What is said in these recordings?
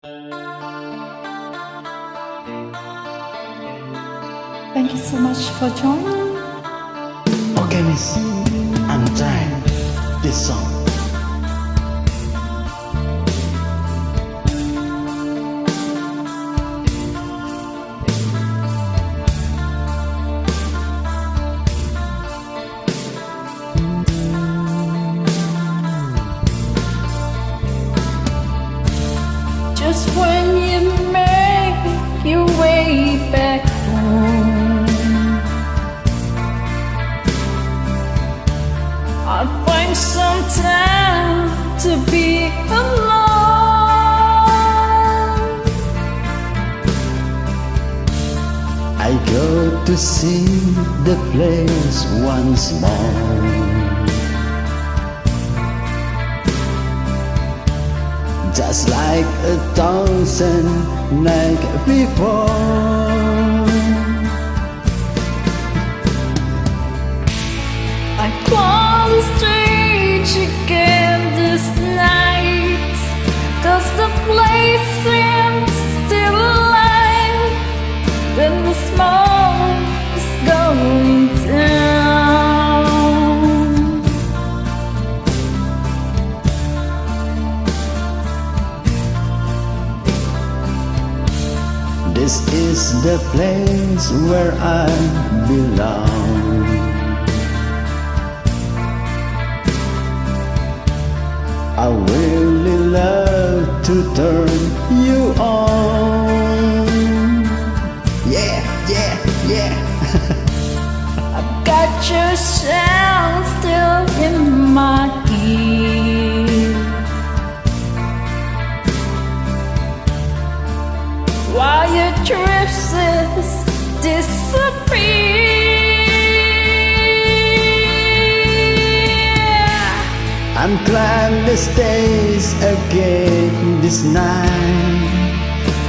Thank you so much for joining. Okay, miss, I'm trying this song. Just when you make your way back home, I find some time to be alone. I go to see the place once more, just like 1,000 nights before. I climb the stage again this night, 'cause the place seems still alive when the smoke is going down. This is the place where I belong. I really love to turn you on. Yeah, yeah, yeah. I've got your sound still in my ear, while your traces disappear. I'm glad the stage again this night,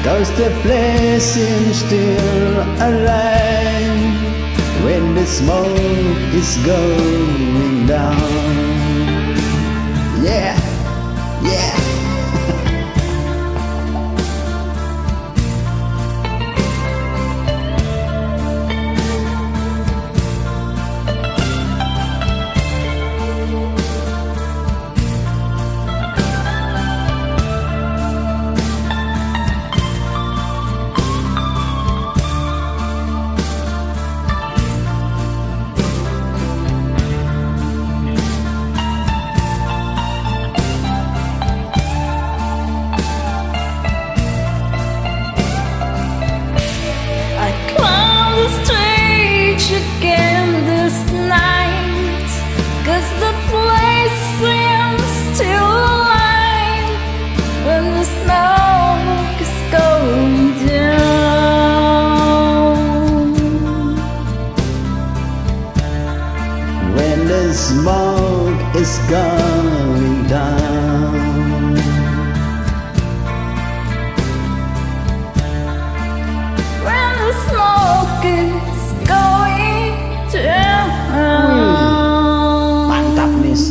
'cause the place seems still alive when the smoke is going down. Yeah, yeah. Again this night, 'cause the place seems still alive when the smoke is going down. When the smoke is going down. When the smoke is going down. Mantap, miss.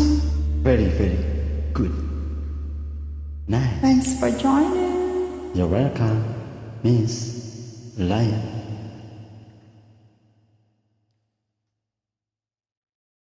Very, very good. Nice. Thanks for joining. You're welcome, Miss Lion.